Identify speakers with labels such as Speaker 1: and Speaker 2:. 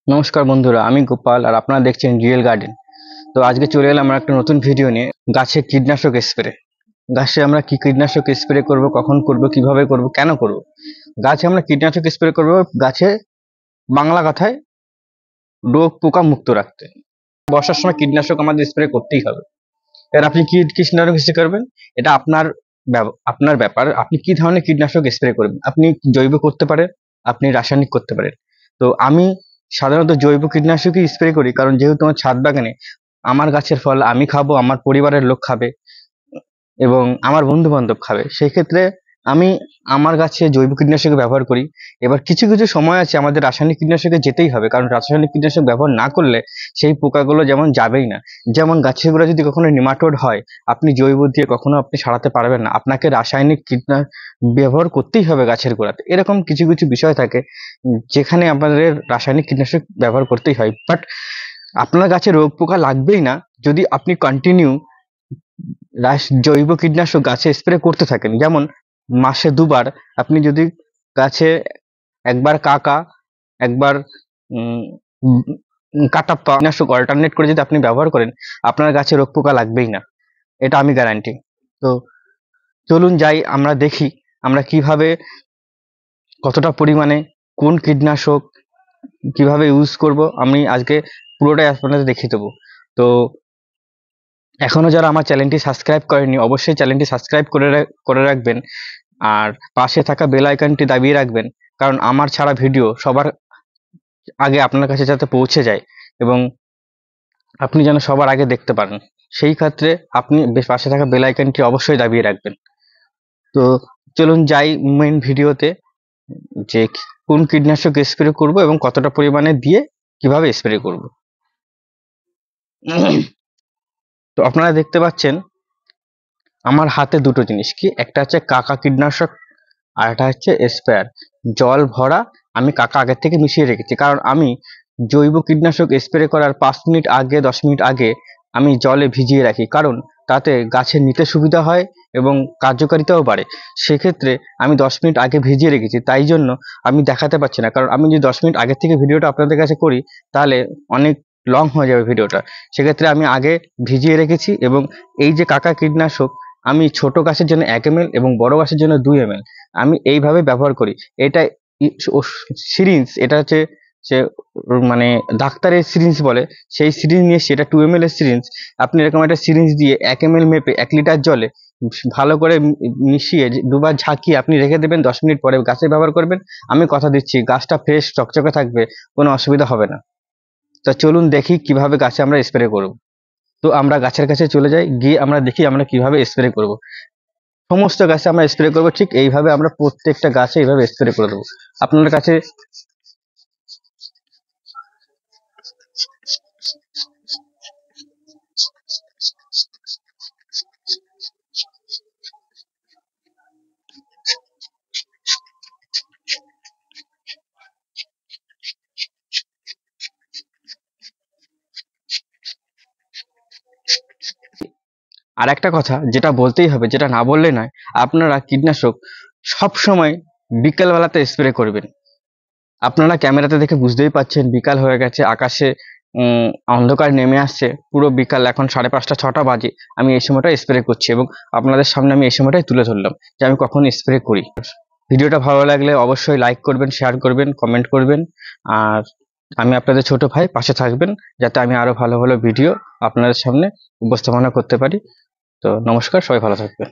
Speaker 1: নমস্কার বন্ধুরা, আমি গোপাল আর আপনারা দেখছেন রিয়েল গার্ডেন। তো আজকে চলে এলাম আমরা একটা নতুন ভিডিও নিয়ে। গাছে কীটনাশক স্প্রে। গাছে আমরা কি কীটনাশক স্প্রে করব, কখন করব, কিভাবে করব, কেন করব। গাছে আমরা কীটনাশক স্প্রে করব গাছে বাংলা কথায় রোগ পোকা মুক্ত রাখতে। বর্ষার সময় কীটনাশক আমাদের স্প্রে করতেই হবে। এবার আপনি কি কীটনাশক স্প্রে করবেন, এটা আপনার ব্যাপার। আপনি কি ধরনের কীটনাশক স্প্রে করবেন। আপনি জৈব করতে পারেন, আপনি রাসায়নিক করতে পারেন। তো আমি সাধারণত জৈব কীটনাশকই স্প্রে করি, কারণ যেহেতু আমার ছাদ বাগানে আমার গাছের ফল আমি খাবো, আমার পরিবারের লোক খাবে এবং আমার বন্ধু বান্ধব খাবে, সেই ক্ষেত্রে আমি আমার গাছে জৈব কীটনাশক ব্যবহার করি। এবার কিছু কিছু সময় আছে আমাদের রাসায়নিক কীটনাশকে যেতেই হবে, কারণ রাসায়নিক কীটনাশক ব্যবহার না করলে সেই পোকাগুলো যেমন যাবেই না। যেমন গাছের গোড়া যদি কখনো নিমাটোড হয়, আপনি জৈব দিয়ে কখনো আপনি সারাতে পারবেন না, আপনাকে রাসায়নিক কীটনাশক ব্যবহার করতেই হবে গাছের গোড়াতে। এরকম কিছু কিছু বিষয় থাকে যেখানে আমাদের রাসায়নিক কীটনাশক ব্যবহার করতেই হয়। বাট আপনার গাছে রোগ পোকা লাগবেই না যদি আপনি কন্টিনিউ জৈব কীটনাশক গাছে স্প্রে করতে থাকেন। যেমন মাসে দুবার আপনি যদি গাছে একবার কাকা, একবার কাটাপ্পা কীটনাশক অল্টারনেট করে যদি আপনি ব্যবহার করেন, আপনার গাছে রোগ পোকা লাগবেই না, এটা আমি গ্যারান্টি। তো চলুন যাই, আমরা দেখি আমরা কিভাবে, কতটা পরিমাণে, কোন কীটনাশক কিভাবে ইউজ করব, আমি আজকে পুরোটাই আপনাদের দেখিয়ে দেবো। তো এখনো যারা আমার চ্যানেলটি সাবস্ক্রাইব করেনি, অবশ্যই চ্যানেলটি সাবস্ক্রাইব করে রাখবেন আর পাশে থাকা বেল আইকনটি দাবিয়ে রাখবেন, কারণ আমার ছাড়া ভিডিও সবার আগে আপনার কাছে যাতে পৌঁছে যায় এবং আপনি যেন সবার আগে দেখতে পারেন, সেই ক্ষেত্রে আপনি পাশে থাকা বেল আইকনটি অবশ্যই দাবিয়ে রাখবেন। তো চলুন যাই মেইন ভিডিওতে, যে কোন কীটনাশক স্প্রে করব এবং কতটা পরিমাণে দিয়ে কিভাবে স্প্রে করব। তো আপনারা দেখতে পাচ্ছেন আমার হাতে দুটো জিনিস, কি একটা হচ্ছে কাকা কীটনাশক আর একটা হচ্ছে স্প্রেয়ার। জল ভরা আমি কাকা আগের থেকে মিশিয়ে রেখেছি, কারণ আমি জৈব কীটনাশক স্প্রে করার 5 মিনিট আগে 10 মিনিট আগে আমি জলে ভিজিয়ে রাখি, কারণ তাতে গাছের নিতে সুবিধা হয় এবং কার্যকারিতাও বাড়ে। সেক্ষেত্রে আমি 10 মিনিট আগে ভিজিয়ে রেখেছি, তাই জন্য আমি দেখাতে পারছি না, কারণ আমি যদি 10 মিনিট আগের থেকে ভিডিওটা আপনাদের কাছে করি তাহলে অনেক লং হয়ে যাবে ভিডিওটা। সেক্ষেত্রে আমি আগে ভিজিয়ে রেখেছি। এবং এই যে কাকা কীটনাশক আমি ছোট গাছের জন্য 1 ml এবং বড় গাছের জন্য 2 ml আমি এইভাবে ব্যবহার করি। এটা সিরিঞ্জ, এটা হচ্ছে সে মানে ডাক্তারের সিরিঞ্জ বলে, সেই সিরিঞ্জ নিয়ে সেটা 2 ml এর সিরিঞ্জ। আপনি এরকম একটা সিরিঞ্জ দিয়ে 1 ml মেপে 1 লিটার জলে ভালো করে মিশিয়ে দুবার ঝাঁকিয়ে আপনি রেখে দেবেন, 10 মিনিট পরে গাছে ব্যবহার করবেন। আমি কথা দিচ্ছি গাছটা ফ্রেশ চকচকে থাকবে, কোনো অসুবিধা হবে না। তো চলুন দেখি কিভাবে গাছে আমরা স্প্রে করব। তো আমরা গাছের কাছে চলে যাই, গিয়ে আমরা দেখি আমরা কিভাবে স্প্রে করব। সমস্ত গাছে আমরা স্প্রে করব ঠিক এইভাবে, আমরা প্রত্যেকটা গাছে এইভাবে স্প্রে করে দেবো। আপনার কাছে আর একটা কথা যেটা বলতেই হবে, যেটা না বললে নয়, আপনারা কীটনাশক সব সময় বিকেল বেলাতে স্প্রে করবেন। আপনারা ক্যামেরাতে দেখে বুঝতেই পাচ্ছেন বিকাল হয়ে গেছে, আকাশে অন্ধকার নেমে আসছে, পুরো বিকাল, এখন 5:30 6টা বাজে। আমি এই সময়টা স্প্রে করছি এবং আপনাদের সামনে আমি এই সময়টাই তুলে ধরলাম যে আমি কখন স্প্রে করি। ভিডিওটা ভালো লাগলে অবশ্যই লাইক করবেন, শেয়ার করবেন, কমেন্ট করবেন। আর আমি আপনাদের ছোট ভাই, পাশে থাকবেন যাতে আমি আরো ভালো ভালো ভিডিও আপনাদের সামনে উপস্থাপনা করতে পারি। তো নমস্কার, সবাই ভালো থাকবেন।